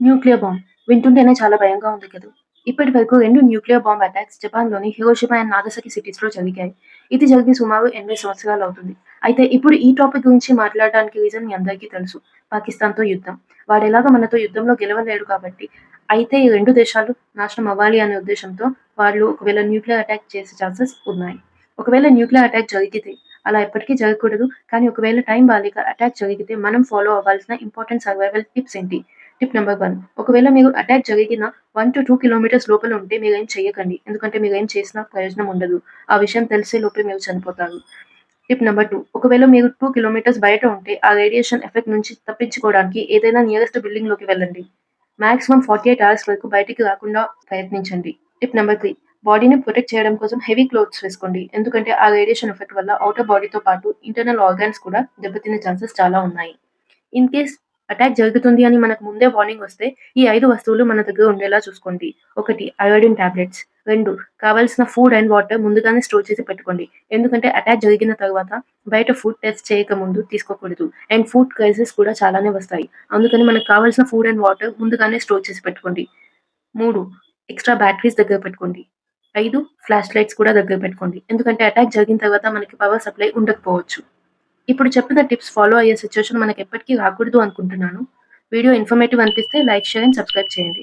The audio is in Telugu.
న్యూక్లియర్ బాంబ్ వింటుంటేనే చాలా భయంగా ఉంది కదా! ఇప్పటి వరకు 2 న్యూక్లియర్ బాంబ్ అటాక్స్ జపాన్‌లోని హిరోషిమా అండ్ నాగసాకి సిటీస్‌లో జరిగాయి. ఇది జరిగి సుమారు 80 సంవత్సరాలవుతుంది. అయితే ఇప్పుడు ఈ టాపిక్ గురించి మాట్లాడడానికి రీజన్ మీ అందరికీ తెలుసు. పాకిస్తాన్‌తో యుద్ధం. వాడెలాగో మనతో యుద్ధంలో గెలవలేడు కాబట్టి, అయితే ఈ 2 దేశాలు నాశనం అవ్వాలి అనే ఉద్దేశ్యంతో వాళ్ళు ఒకవేళ న్యూక్లియర్ అటాక్ చేసే ఛాన్సెస్ ఉన్నాయి. ఒకవేళ న్యూక్లియర్ అటాక్ జరిగితే అలా ఎప్పటికీ జరగకూడదు. కానీ ఒకవేళ టైం బాలేక అటాక్ జరిగితే మనం ఫాలో అవ్వాల్సిన ఇంపార్టెంట్ సర్వైవల్ టిప్స్ ఏంటి? టిప్ నంబర్ 1 ఒకవేళ మీరు అటాక్ జరిగిన 1-2 కిలోమీటర్స్ లోపల ఉంటే మీరేం చెయ్యకండి. ఎందుకంటే మీరేం చేసినా ప్రయోజనం ఉండదు. ఆ విషయం తెలిసే లోపే మీరు చనిపోతారు. టిప్ నంబర్ 2 ఒకవేళ మీరు 2 కిలోమీటర్స్ బయట ఉంటే ఆ రేడియేషన్ ఎఫెక్ట్ నుంచి తప్పించుకోవడానికి ఏదైనా నియరెస్ట్ బిల్డింగ్‌లోకి వెళ్ళండి. మాక్సిమం 48 అవర్స్ వరకు బయటికి రాకుండా ప్రయత్నించండి. టిప్ నంబర్ 3 బాడీని ప్రొటెక్ట్ చేయడం కోసం హెవీ క్లోత్స్ వేసుకోండి. ఎందుకంటే ఆ రేడియేషన్ ఎఫెక్ట్ వల్ల ఔటర్ బాడీతో పాటు ఇంటర్నల్ ఆర్గాన్స్ కూడా దెబ్బతినే ఛాన్సెస్ చాలా ఉన్నాయి. ఇన్ కేస్ అటాక్ జరుగుతుంది అని మనకు ముందే వార్నింగ్ వస్తే, ఈ 5 వస్తువులు మన దగ్గర ఉండేలా చూసుకోండి. 1 అయోడిన్ టాబ్లెట్స్. 2 కావాల్సిన ఫుడ్ అండ్ వాటర్ ముందుగానే స్టోర్ చేసి పెట్టుకోండి. ఎందుకంటే అటాక్ జరిగిన తర్వాత బయట ఫుడ్ టెస్ట్ చేయకముందు తీసుకోకూడదు. అండ్ ఫుడ్ క్రైసిస్ కూడా చాలానే వస్తాయి. అందుకని మనకు కావాల్సిన ఫుడ్ అండ్ వాటర్ ముందుగానే స్టోర్ చేసి పెట్టుకోండి. 3 ఎక్స్‌ట్రా బ్యాటరీస్ దగ్గర పెట్టుకోండి. 5 ఫ్లాష్ లైట్స్ కూడా దగ్గర పెట్టుకోండి. ఎందుకంటే అటాక్ జరిగిన తర్వాత మనకి పవర్ సప్లై ఉండకపోవచ్చు. ఇప్పుడు చెప్పిన టిప్స్ ఫాలో అయ్యే సిట్యుయేషన్ మనకెప్పటికీ రాకూడదు అనుకుంటున్నాను. వీడియో ఇన్ఫర్మేటివ్ అనిపిస్తే లైక్, షేర్ అండ్ సబ్స్క్రైబ్ చేయండి.